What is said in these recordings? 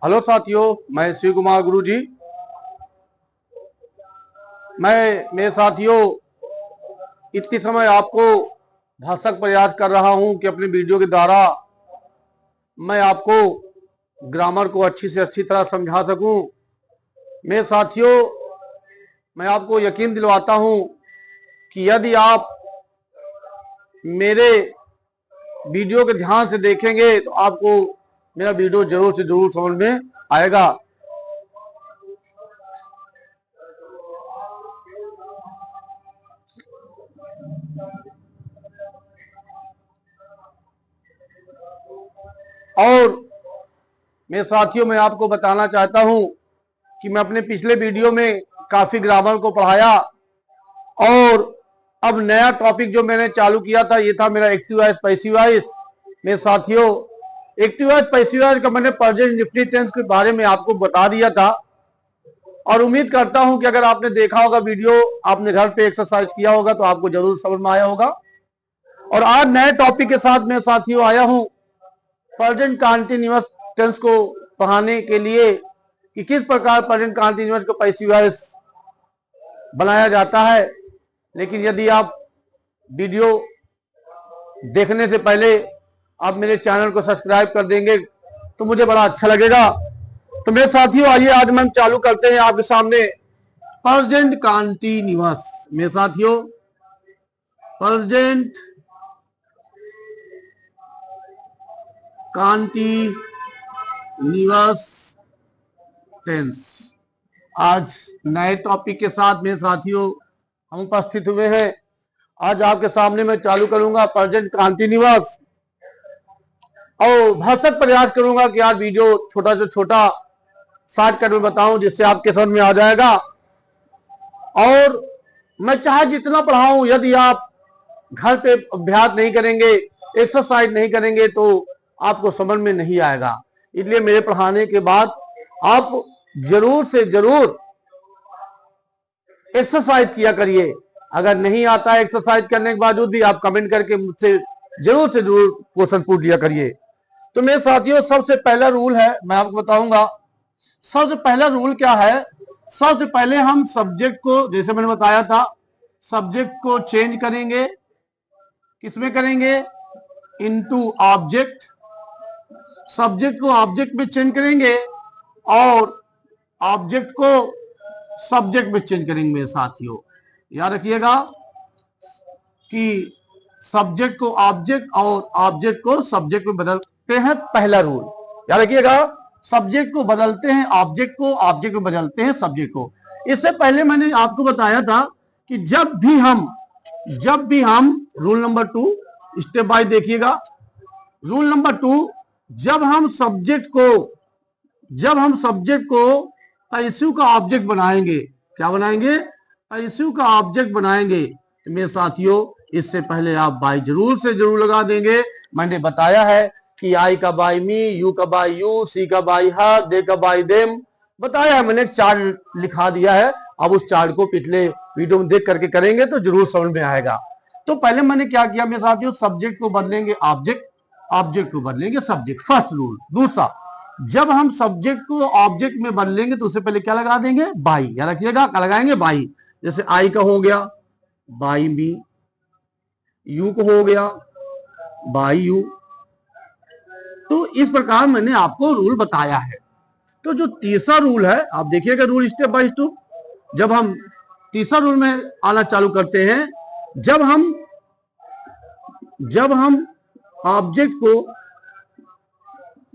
Hello साथियों, मैं शिव कुमार गुरु जी। मेरे साथियों इतनी समय आपको भरसक प्रयास कर रहा हूं कि अपने वीडियो के द्वारा मैं आपको ग्रामर को अच्छी से अच्छी तरह समझा सकूं। मेरे साथियों, मैं आपको यकीन दिलवाता हूं कि यदि आप मेरे वीडियो के ध्यान से देखेंगे तो आपको मेरा वीडियो जरूर से जरूर समझ में आएगा। और मेरे साथियों, मैं आपको बताना चाहता हूं कि मैं अपने पिछले वीडियो में काफी ग्रामर को पढ़ाया और अब नया टॉपिक जो मैंने चालू किया था ये था मेरा एक्टिव वॉइस पैसिव वॉइस। मेरे साथियों, एक्टिव वॉइस पैसिव वॉइस का मैंने प्रेजेंट इंडेफिनिट टेंस के बारे में आपको बता दिया था और उम्मीद करता हूं कि अगर आपने देखा होगा वीडियो, आपने घर पे एक्सरसाइज किया होगा तो आपको जरूर समझ में आया होगा। और आज नए टॉपिक के साथ मेरे साथियों आया हूं प्रेजेंट कंटीन्यूअस टेंस को पढ़ाने के लिए कि किस प्रकार प्रेजेंट कंटीन्यूअस को पैसिव वॉइस बनाया जाता है। लेकिन यदि आप वीडियो देखने से पहले आप मेरे चैनल को सब्सक्राइब कर देंगे तो मुझे बड़ा अच्छा लगेगा। तो मेरे साथियों, आइए आज हम चालू करते हैं आपके सामने प्रेजेंट कंटीन्यूअस। मेरे साथियों, प्रेजेंट कंटीन्यूअस टेंस आज नए टॉपिक के साथ मेरे साथियों हम उपस्थित हुए हैं। आज आपके सामने मैं चालू करूंगा प्रेजेंट कंटीन्यूअस और भरसक प्रयास करूंगा कि आज वीडियो छोटा से छोटा शॉर्टकट में बताऊं जिससे आपके समझ में आ जाएगा। और मैं चाहे जितना पढ़ाऊं, यदि आप घर पे अभ्यास नहीं करेंगे, एक्सरसाइज नहीं करेंगे तो आपको समझ में नहीं आएगा। इसलिए मेरे पढ़ाने के बाद आप जरूर से जरूर एक्सरसाइज किया करिए। अगर नहीं आता है एक्सरसाइज करने के बावजूद भी आप कमेंट करके मुझसे जरूर से जरूर क्वेश्चन पूछ लिया करिए। तो मेरे साथियों, सबसे पहला रूल है, मैं आपको बताऊंगा सबसे पहला रूल क्या है। सबसे पहले हम सब्जेक्ट को, जैसे मैंने बताया था, सब्जेक्ट को चेंज करेंगे। किसमें करेंगे? Into object. सब्जेक्ट को ऑब्जेक्ट में चेंज करेंगे और ऑब्जेक्ट को सब्जेक्ट में चेंज करेंगे। मेरे साथियों याद रखिएगा कि सब्जेक्ट को ऑब्जेक्ट और ऑब्जेक्ट को सब्जेक्ट में बदलते हैं। पहला रूल याद रखिएगा, सब्जेक्ट को बदलते हैं ऑब्जेक्ट को, ऑब्जेक्ट में बदलते हैं सब्जेक्ट को। इससे पहले मैंने आपको बताया था कि जब भी हम रूल नंबर 2 स्टेप बाय देखिएगा। रूल नंबर 2, जब हम सब्जेक्ट को पैसिव का ऑब्जेक्ट बनाएंगे, क्या बनाएंगे? पैसिव का ऑब्जेक्ट बनाएंगे। तो मेरे साथियों, इससे पहले आप बाय जरूर से जरूर लगा देंगे। मैंने बताया है कि आई का बाय मी, यू का बाय यू, सी का बाय हर, दे का बाय देम बताया है। मैंने एक चार्ट लिखा दिया है, अब उस चार्ट को पिछले वीडियो में देख करके करेंगे तो जरूर समझ में आएगा। तो पहले मैंने क्या किया मेरे साथियों, सब्जेक्ट को बदलेंगे ऑब्जेक्ट, ऑब्जेक्ट को बदलेंगे सब्जेक्ट, फर्स्ट रूल। दूसरा, जब हम सब्जेक्ट को ऑब्जेक्ट में बदलेंगे तो उससे पहले क्या लगा देंगे? बाई। याद रखिएगा, क्या लगाएंगे? बाई। जैसे आई का हो गया बाई मी, यू को हो गया बाई यू। तो इस प्रकार मैंने आपको रूल बताया है। तो जो तीसरा रूल है, आप देखिएगा रूल स्टेप बाय स्टेप। जब हम तीसरा रूल में आना चालू करते हैं, जब हम ऑब्जेक्ट को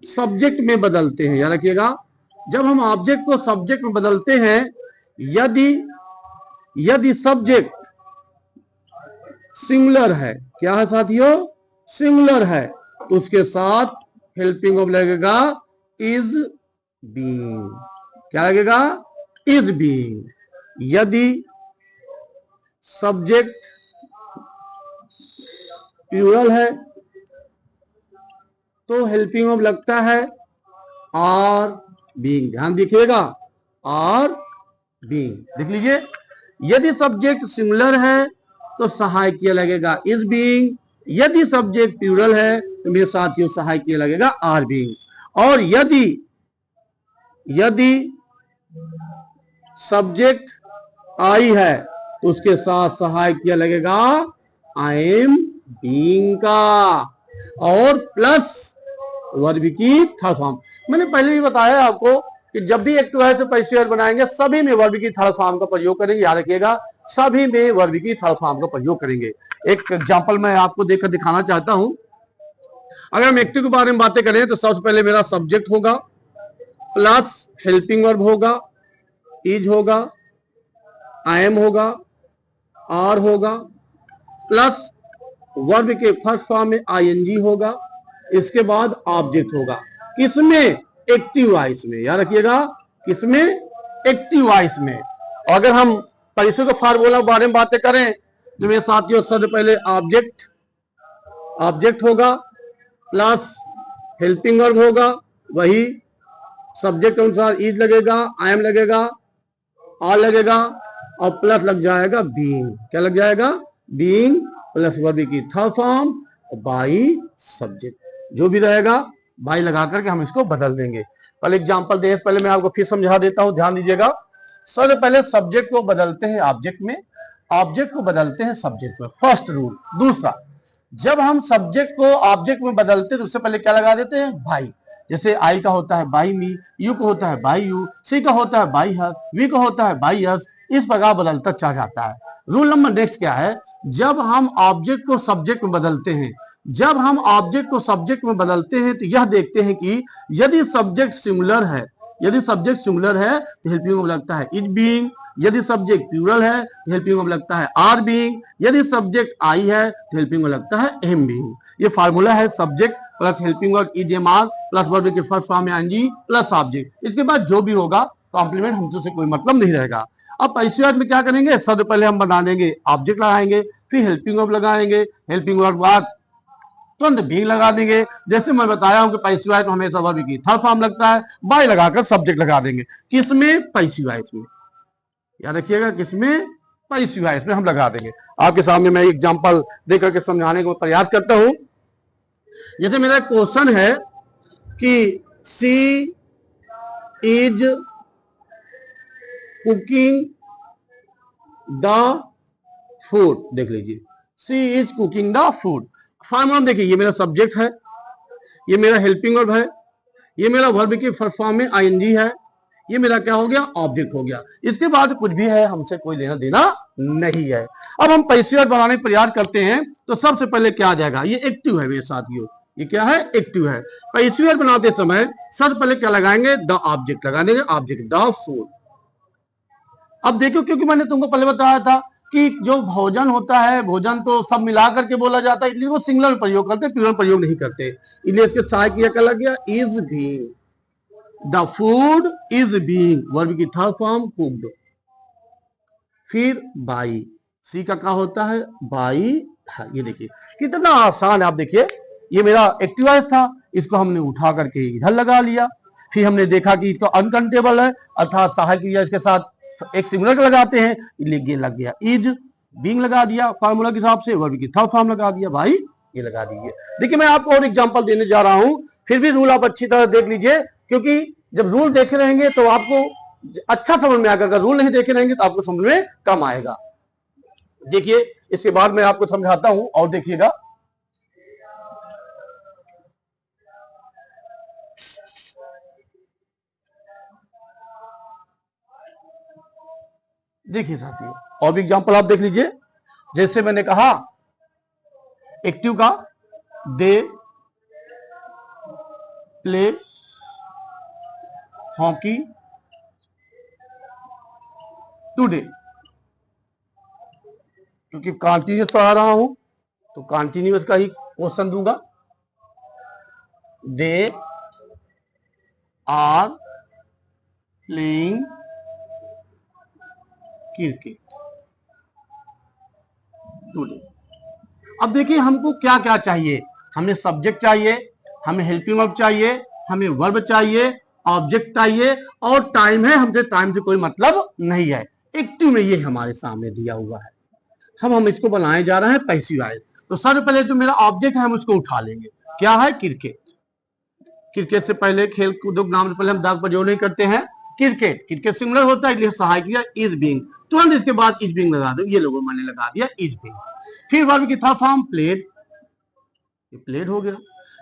सब्जेक्ट में बदलते हैं, याद रखिएगा, जब हम ऑब्जेक्ट को सब्जेक्ट में बदलते हैं, यदि सब्जेक्ट सिंगुलर है, क्या है साथियों? सिंगुलर है, तो उसके साथ हेल्पिंग वर्ब लगेगा इज बीइंग। क्या लगेगा? Is being. यदि सब्जेक्ट प्लूरल है तो हेल्पिंग वर्ब लगता है आर बीइंग। ध्यान देखिएगा, आर बीइंग देख लीजिए। यदि सब्जेक्ट सिंगुलर है तो सहायकीय लगेगा इज बीइंग। यदि सब्जेक्ट प्लूरल है तो मेरे साथियों सहायकीय लगेगा आर बीइंग। और यदि यदि सब्जेक्ट आई है तो उसके साथ सहायक क्या लगेगा, आई एम बीइंग का, और प्लस वर्ब की थर्ड फॉर्म। मैंने पहले भी बताया आपको कि जब भी एक्टिव है तो पैसिव वॉइस बनाएंगे सभी में वर्ब की थर्ड फॉर्म का प्रयोग करेंगे, याद रखिएगा सभी में वर्ब की थर्ड फॉर्म का प्रयोग करेंगे। एक एग्जांपल मैं आपको देकर दिखाना चाहता हूं। अगर हम एक्टिव के बारे में बातें करें तो सबसे पहले मेरा सब्जेक्ट होगा, प्लस हेल्पिंग वर्ब होगा, इज होगा, आई एम होगा, आर होगा, प्लस वर्ब के फर्स्ट फॉर्म में आईएनजी होगा, इसके बाद ऑब्जेक्ट होगा। किसमें, एक्टिव वॉइस में, याद रखिएगा किसमें, एक्टिव वॉइस में। और अगर हम पैसिव के फार्मूला के बारे में बातें करें तो मेरे साथियों सबसे पहले ऑब्जेक्ट होगा, प्लस हेल्पिंग वर्ब होगा, वही सब्जेक्ट अनुसार इज लगेगा, आई एम लगेगा, आर लगेगा, और प्लस लग जाएगा बीइंग। क्या लग जाएगा, बीइंग प्लस वर्ब की थर्ड फॉर्म बाई सब्जेक्ट, जो भी रहेगा बाई लगा करके हम इसको बदल देंगे। पहले एग्जांपल दे, पहले मैं आपको फिर समझा देता हूं, ध्यान दीजिएगा। सबसे पहले सब्जेक्ट को बदलते हैं ऑब्जेक्ट में, ऑब्जेक्ट को बदलते हैं सब्जेक्ट में, फर्स्ट रूल। दूसरा, जब हम सब्जेक्ट को ऑब्जेक्ट में बदलते हैं तो उससे पहले क्या लगा देते हैं, बाई। जैसे आई का होता है बाई मी, यू का होता है बाई यू, सी का होता है बाई हर, वी का होता है बाई अस, इस प्रकार बदलता चला जाता है। रूल नंबर नेक्स्ट क्या है, जब हम ऑब्जेक्ट को सब्जेक्ट में बदलते हैं, जब हम ऑब्जेक्ट को सब्जेक्ट में बदलते हैं तो यह देखते हैं कि यदि सब्जेक्ट सिमिलर है, यदि सब्जेक्ट सिमिलर है तो हेल्पिंग वर्ब लगता है इज बीइंग, यदि सब्जेक्ट प्लूरल है तो हेल्पिंग वर्ब लगता है आर बीइंग, यदि सब्जेक्ट आई है तो हेल्पिंग वर्ब लगता है एम बीइंग। ये फार्मूला है, subject plus helping verb is am are plus verb के फर्स्ट फॉर्म में आईएनजी प्लस ऑब्जेक्ट, इसके बाद जो भी होगा कॉम्प्लीमेंट, हमसे कोई मतलब नहीं रहेगा। अब पैसिव वॉइस में क्या करेंगे, सबसे पहले हम बना देंगे ऑब्जेक्ट लगाएंगे, फिर हेल्पिंग वर्ब लगाएंगे, हेल्पिंग वर्ब बाद तुरंत बीइंग लगा देंगे। जैसे मैं बताया हूं कि पैसिव वॉइस में हमेशा वर्ब की थर्ड फॉर्म लगता है, बाय लगाकर सब्जेक्ट लगा देंगे। किसमें, पैसिव वॉइस में, याद रखिएगा किसमें, पैसिव वॉइस में हम लगा देंगे। आपके सामने मैं एग्जांपल देकर के समझाने का प्रयास करता हूं। जैसे मेरा क्वेश्चन है कि she is cooking the food, देख लीजिए she is cooking the food. Formula देखिए, ये मेरा सब्जेक्ट है, ये मेरा हेल्पिंग वर्ब है, ये मेरा वर्ब की फर्स्ट फॉर्म में आईएनजी है, ये मेरा क्या हो गया, ऑब्जेक्ट हो गया। इसके बाद कुछ भी है हमसे कोई लेना देना नहीं है। अब हम पैसिव वॉइस बनाने का प्रयास करते हैं तो सबसे पहले क्या आ जाएगा, ये एक्टिव है मेरे साथियों, ये क्या है, एक्टिव है। पैसिव वॉइस बनाते समय सबसे पहले क्या लगाएंगे, द ऑब्जेक्ट लगा देंगे, ऑब्जेक्ट द फूड। अब देखो, क्योंकि मैंने तुमको पहले बताया था कि जो भोजन होता है, भोजन तो सब मिला करके बोला जाता है, इसलिए वो सिंगुलर में प्रयोग करते हैं, प्लूरल प्रयोग नहीं करते, इसलिए इसके सहायक क्रिया क्या लग गया, is being, the food is being, verb की थर्ड फॉर्म कुक्ड, फिर बाई, सी का क्या होता है, बाई। ये देखिए कितना आसान है। आप देखिए, ये मेरा एक्टिव वॉइस था, इसको हमने उठा करके इधर लगा लिया, फिर हमने देखा कि इसका अनकाउंटेबल है, अर्थात सहायक क्रिया इसके साथ एक सिंगुलर लगाते हैं, ये लग गया इज, बीइंग लगा दिया फार्मूला के हिसाब से, वर्ब की थर्ड फॉर्म लगा दिया, भाई ये लगा दीजिए। देखिए मैं आपको और एग्जांपल देने जा रहा हूं, फिर भी रूल आप अच्छी तरह देख लीजिए, क्योंकि जब रूल देखे रहेंगे तो आपको अच्छा समझ में आएगा, अगर रूल नहीं देखे रहेंगे तो आपको समझ में कम आएगा। देखिए इसके बाद मैं आपको समझाता हूं, और देखिएगा देखिए साथियों, और भी एग्जांपल आप देख लीजिए। जैसे मैंने कहा एक्टिव का, दे प्ले हॉकी टुडे, क्योंकि कॉन्टिन्यूस पढ़ा रहा हूं तो कॉन्टिन्यूस का ही क्वेश्चन दूंगा। They are playing cricket today. अब देखिए हमको क्या क्या चाहिए, हमें सब्जेक्ट चाहिए, हमें हेल्पिंग वर्ब चाहिए, हमें वर्ब चाहिए, ऑब्जेक्ट चाहिए, और टाइम है, हमसे टाइम से कोई मतलब नहीं है। एक्टिव में ये हमारे सामने दिया हुआ है, हम इसको बनाए जा रहे हैं पैसिव वॉइस। तो सबसे पहले जो मेरा ऑब्जेक्ट है हम उसको उठा लेंगे, क्या है, क्रिकेट। क्रिकेट से पहले खेल कूदो नाम से पहले हम दाग प्रयोग नहीं करते हैं। क्रिकेट, क्रिकेट सिंगुलर होता है, इसलिए सहायक क्रिया इज बीइंग, तुरंत इसके बाद इज बीइंग लगा दो, ये लोगों मैंने लगा दिया इज बीइंग। फिर वर्ब की थर्ड फॉर्म प्लेड, प्लेड हो गया।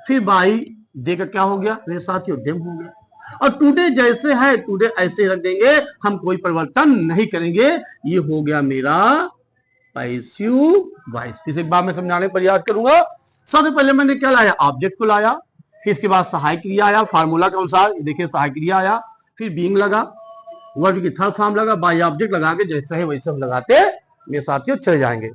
फिर बाई देकर क्या हो गया मेरे साथियों, देम हो गया। और टुडे जैसे है टुडे ऐसे रख देंगे, हम कोई परिवर्तन नहीं करेंगे, ये हो गया मेरा पैसिव वॉइस। फिर एक बार मैं समझाने का प्रयास करूंगा। सबसे पहले मैंने क्या लाया, ऑब्जेक्ट को लाया, फिर इसके बाद सहायक क्रिया आया फार्मूला के अनुसार, देखिए सहायक क्रिया आया, फिर बीइंग लगा, वर्ब की थर्ड फॉर्म लगा, बाई ऑब्जेक्ट लगा के जैसे है वैसे हम लगाते मेरे साथियों चले जाएंगे।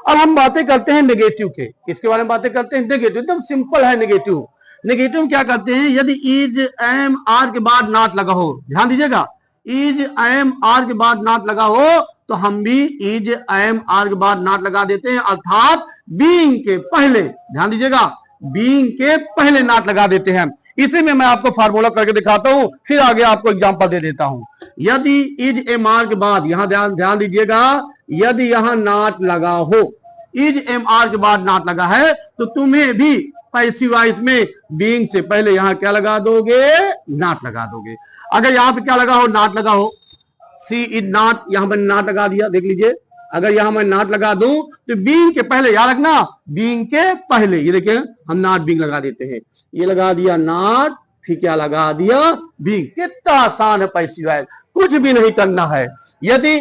अब हम बातें करते हैं नेगेटिव के, किसके बारे में बातें करते हैं, नेगेटिव, एकदम सिंपल है नेगेटिव। नेगेटिव में क्या करते हैं, यदि इज एम आर के बाद नॉट लगा हो, ध्यान दीजिएगा, इज एम आर के बाद नॉट लगा हो तो हम भी इज एम आर के बाद नॉट लगा देते हैं, अर्थात बीइंग के पहले, ध्यान दीजिएगा, बीइंग के पहले नॉट लगा देते हैं। इसी में मैं आपको फार्मूला करके दिखाता हूं, फिर आगे आपको एग्जांपल दे देता हूं। यदि इज एम आर के बाद, यहां ध्यान दीजिएगा, यदि यहां नॉट लगा हो, इज एम आर के बाद नॉट लगा है, तो तुम्हें भी पैसिव वॉइस में बीइंग से पहले यहां क्या लगा दोगे, नॉट लगा दोगे। अगर यहां पे क्या लगा हो, नॉट लगा हो, सी इज नॉट, यहां पर नॉट लगा दिया, देख लीजिए, अगर यहां मैं नॉट लगा दूं तो बीइंग के पहले, याद रखना बीइंग के पहले, ये देखिए हम नॉट बीइंग लगा देते हैं, ये लगा दिया नॉट, फिर क्या लगा दिया बीइंग। कितना आसान है पैसिव वॉइस, कुछ भी नहीं करना है। यदि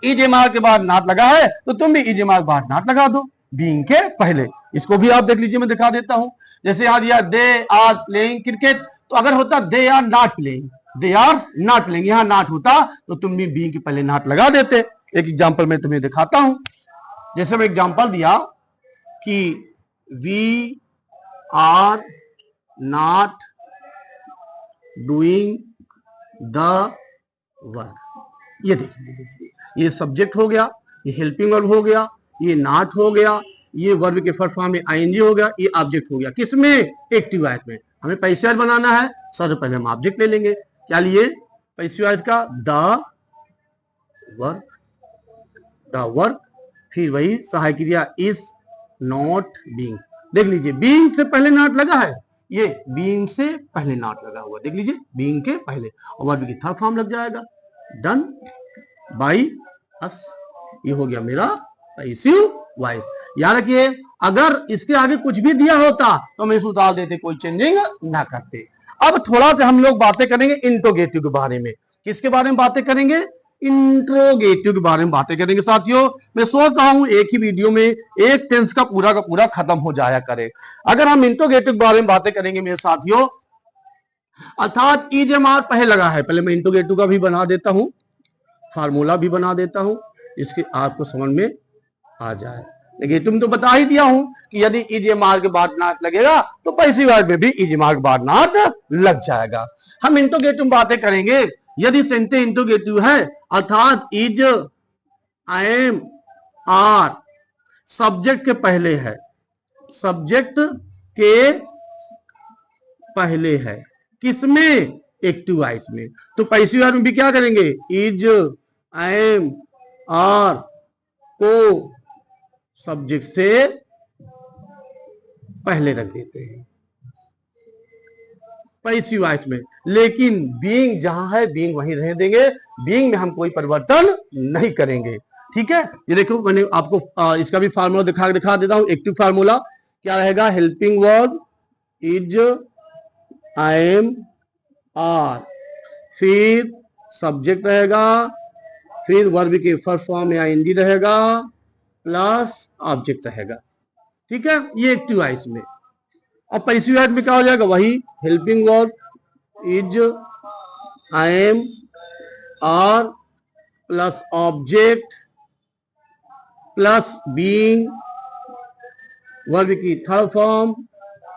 इज एम आर के बाद नॉट लगा है तो तुम भी इज एम आर के बाद नॉट लगा दो बीइंग के पहले। इसको भी आप देख लीजिए, मैं दिखा देता हूं। जैसे यहां दिया दे आर प्लेइंग क्रिकेट, तो अगर होता they are not playing, they are not playing, यहां नॉट होता तो तुम भी बीइंग के पहले नॉट लगा देते। एक एग्जांपल मैं तुम्हें दिखाता हूं। जैसे मैं एग्जांपल दिया कि we are not doing the work, ये देख लीजिए, ये सब्जेक्ट हो गया, ये हेल्पिंग वर्ब हो गया, ये नॉट हो गया, ये वर्ब के फर्स्ट फॉर्म में आईएनजी हो गया, ये ऑब्जेक्ट हो गया, किसमें, एक्टिव वॉइस में। हमें पैसिव वॉइस बनाना है, सबसे पहले हम ऑब्जेक्ट ले लेंगे, क्या लिए, पैसिव वॉइस का द वर्क, द वर्क, फिर वही सहायक क्रिया इज नॉट बीइंग, देख लीजिए बीइंग से पहले नॉट लगा है, ये बीइंग से पहले नॉट लगा हुआ, देख लीजिए बीइंग के पहले, और वर्ब की थर्ड फॉर्म लग जाएगा, डन बाई अस, ये हो गया मेरा पैसिव वॉइस। याद रखिए, अगर इसके आगे कुछ भी दिया होता तो हम इसे उतार देते, कोई चेंजिंग ना करते। अब थोड़ा सा हम लोग बातें करेंगे इंट्रोगेटिव के बारे में। किसके बारे में बातें करेंगे, इंट्रोगेटिव के बारे में बातें करेंगे। साथियों मैं सोच रहा हूं एक ही वीडियो में एक टेंस का पूरा खत्म हो जाया करे। अगर हम इंट्रोगेटिव के बारे में बातें करेंगे मेरे साथियों, अर्थात इज एम आर पहले लगा है, पहले मैं इंट्रोगेटिव का भी बना देता हूं, फार्मूला भी बना देता हूं, इसके आपको समझ में आ जाए। लेकिन तुम तो बता ही दिया हूं कि यदि इज एम आर के बाद नॉट लगेगा तो पैसिव वॉइस में भी इज एम आर के बाद नॉट लग जाएगा। हम इंट्रोगेटिव बातें करेंगे, यदि सेंटेंस इंट्रोगेटिव है, अर्थात इज एम आर सब्जेक्ट के पहले है, सब्जेक्ट के पहले है, किसमें, एक्टिव वॉइस में, तो पैसिव वॉइस में भी क्या करेंगे, इज एम आर को सब्जेक्ट से पहले रख देते हैं पैसिव वॉइस में। लेकिन बीइंग जहां है बीइंग वहीं रहने देंगे, बीइंग में हम कोई परिवर्तन नहीं करेंगे। ठीक है, ये देखो मैंने आपको इसका भी फार्मूला दिखा देता हूं। एक्टिव फार्मूला क्या रहेगा, helping verb is am are, फिर सब्जेक्ट रहेगा, फिर वर्ब के फर्स्ट फॉर्म में आईएनजी रहेगा, प्लस ऑब्जेक्ट रहेगा। ठीक है, ये एक्टिव वॉइस में। अब पैसिव वॉइस में क्या हो जाएगा, वही helping verb is am are plus object plus being, verb की थर्ड फॉर्म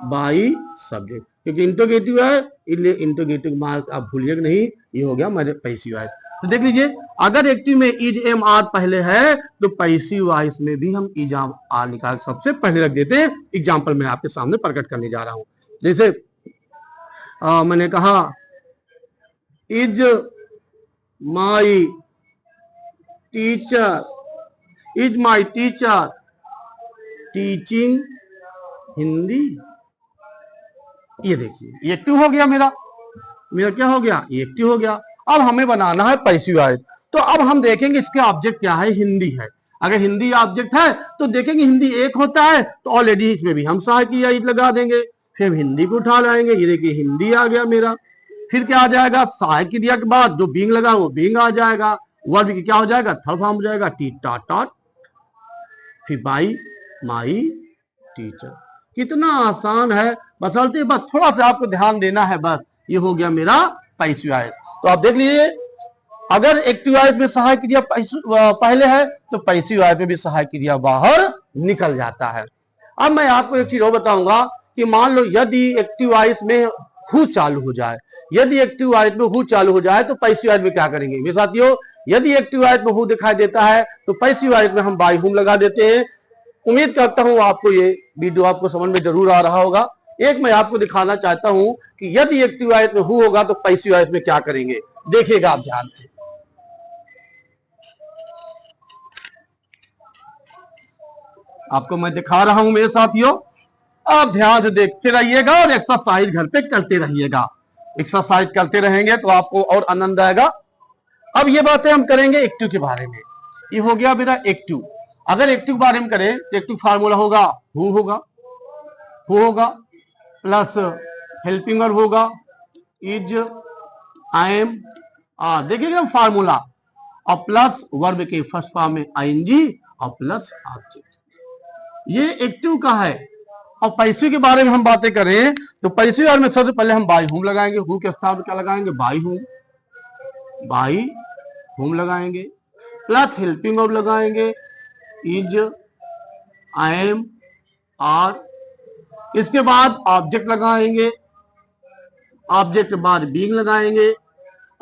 बाई सब्जेक्ट, क्योंकि इंट्रोगेटिव है इसलिए इंट्रोगेटिव मार्क आप भूलिए नहीं, ये हो गया मेरे पैसिव वॉइस। तो देख लीजिए, अगर एक्टिव में इज एम आर पहले है तो पैसिव वॉइस में भी हम इज आर निकाल सबसे पहले रख देते हैं। एग्जांपल मैं आपके सामने प्रकट करने जा रहा हूं। जैसे मैंने कहा is my teacher, is my teacher teaching Hindi, ये देखिए ये एक्टिव हो गया मेरा क्या हो गया, ये एक्टिव हो गया। अब हमें बनाना है पैसिव वॉइस। तो अब हम देखेंगे इसके ऑब्जेक्ट क्या है, हिंदी है। अगर हिंदी ऑब्जेक्ट है तो देखेंगे हिंदी एक होता है तो ऑलरेडी इसमें भी हम सहायक क्रिया लगा देंगे, फिर हिंदी को उठा लाएंगे। ये देखिए हिंदी आ गया मेरा। फिर क्या आ जाएगा, सहायक क्रिया के बाद जो बींग लगा वो बींग आ जाएगा। वर्ब क्या हो जाएगा, थर्ड फॉर्म हो जाएगा, टी टाट टाट, फिर बाई माई टीचर। कितना आसान है, बसलते बस थोड़ा सा आपको ध्यान देना है, बस ये हो गया मेरा पैसिव वॉइस। तो आप देख लीजिए, अगर एक्टिव वॉइस में सहायक क्रिया पहले है तो पैसिव वॉइस में भी सहायक क्रिया बाहर निकल जाता है। अब मैं आपको एक चीज और बताऊंगा कि मान लो यदि एक्टिव वॉइस में हु चालू हो जाए, यदि एक्टिव वॉइस में हु चालू हो जाए तो पैसिव वॉइस में क्या करेंगे मेरे साथियों, यदि एक्टिव वॉइस में हु दिखाई देता है तो पैसिव वॉइस में हम बाय हुम लगा देते हैं। उम्मीद करता हूं आपको ये वीडियो आपको समझ में जरूर आ रहा होगा। एक मैं आपको दिखाना चाहता हूं कि यदि एक्टिव वॉइस में हु होगा तो पैसिव वॉइस में क्या करेंगे, देखिएगा आप ध्यान से। आपको मैं दिखा रहा हूं मेरे साथियों, आप ध्यान से देखते रहिएगा और एक्सरसाइज घर पे करते रहिएगा। एक्सरसाइज करते रहेंगे तो आपको और आनंद आएगा। अब ये बातें हम करेंगे एक्टिव के बारे में। ये हो गया मेरा एक्टिव। अगर एक्टिव के बारे में करें तो एक्टिव फार्मूला होगा हु होगा प्लस हेल्पिंग वर्ब होगा इज, आई एम, आर। देखिएगा फार्मूला, और प्लस वर्ब के फर्स्ट फॉर्म में आईएनजी और प्लस ऑब्जेक्ट। ये एक्टिव का है। और पैसिव के बारे में हम बातें करें तो पैसिव में सबसे पहले हम बाय हुम लगाएंगे। हु के स्थान पर क्या लगाएंगे, बाई हुम लगाएंगे, प्लस हेल्पिंग वर्ब लगाएंगे इज, आई एम, आर। इसके बाद ऑब्जेक्ट लगाएंगे, ऑब्जेक्ट के बाद बीइंग लगाएंगे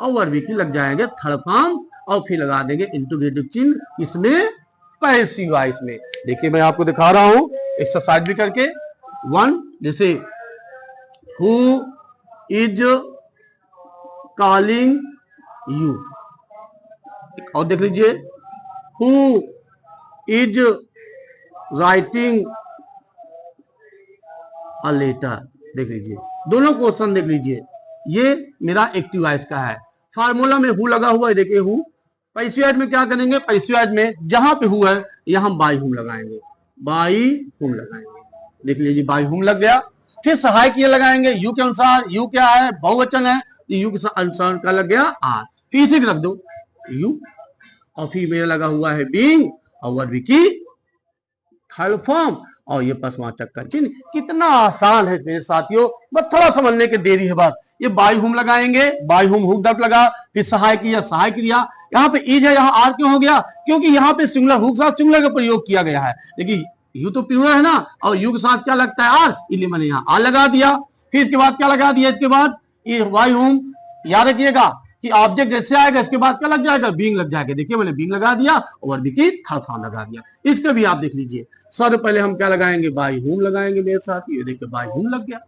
और वर्ब की लग जाएंगे थर्ड फॉर्म, और फिर लगा देंगे इंटीग्रेटिव चिन्ह इसमें पैसिव वॉइस में। देखिए मैं आपको दिखा रहा हूं एक्सरसाइज भी करके। वन, जैसे हु इज कॉलिंग यू, और देख लीजिए who is writing a letter. देख लीजिए दोनों क्वेश्चन देख लीजिए, ये मेरा एक्टिव वॉइस का है। फार्मूला में हु लगा हुआ है, देखिए हु। पैसिव वॉइस में क्या करेंगे, पैसिव वॉइस में जहां पे हु है यहां बाय हुम लगाएंगे, देख लीजिए बाय हुम लग गया। फिर सहायक ये लगाएंगे यू के अनुसार, यू क्या है, बहुवचन है, तो यू के अनुसार का लग गया आर। फिर इसी रख दो यू, और फिर मेरा लगा हुआ है बीइंग और वर्ब की थर्ड फॉर्म, और ये प्रश्नवाचक का चिन्ह। कितना आसान है मेरे साथियों, बस थोड़ा समझने की देरी है। बस ये बाय हुम लगाएंगे, बाय हुम हुक दर्भ लगा, फिर सहायक क्रिया सहायक क्रिया। यहाँ पे इज है, यहाँ आर क्यों हो गया, क्योंकि यहाँ पे सिंगुलर हुक साथ सिंगुलर का प्रयोग किया गया है। देखिए यू तो प्लूरल है ना, और यू के साथ क्या लगता है आर, इसलिए मैंने यहाँ आर लगा दिया। फिर इसके बाद क्या लगा दिया, इसके बाद ये बाय हुम, याद रखिएगा कि ऑब्जेक्ट जैसे आएगा इसके बाद क्या लग जाएगा, बीइंग लग जाएगा। देखिए मैंने बीइंग लगा दिया और वर्ब की थर्ड फॉर्म लगा दिया। इसके भी आप देख लीजिए, सर पहले हम क्या लगाएंगे, बाय हुम लगाएंगे मेरे साथ। ये देखिए बाय हुम लग गया।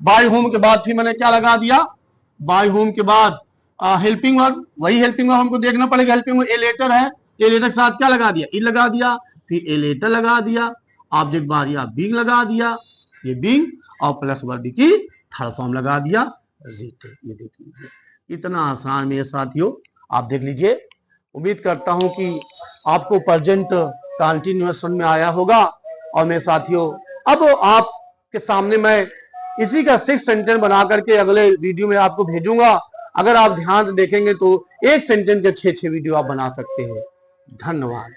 बाय हुम के बाद फिर मैंने क्या लगा दिया, बाय हुम के बाद हेल्पिंग वर्ब, वही हेल्पिंग वर्ब हमको देखना पड़ेगा। हेल्पिंग वर्ब ए लेटर है, ए लेटर के साथ क्या लगा दिया, ई लगा दिया, फिर ए लेटर लगा दिया, ऑब्जेक्ट बाद या बीइंग लगा दिया, ये बीइंग और प्लस वर्ब की थर्ड फॉर्म लगा दिया रीट। ये देख लीजिए कितना आसान मेरे साथियों, आप देख लीजिए। उम्मीद करता हूं कि आपको प्रेजेंट कंटिन्यूअस में आया होगा। और मेरे साथियों अब आपके सामने मैं इसी का 6 सेंटेंस बना करके अगले वीडियो में आपको भेजूंगा। अगर आप ध्यान से देखेंगे तो एक सेंटेंस के 6 वीडियो आप बना सकते हैं। धन्यवाद।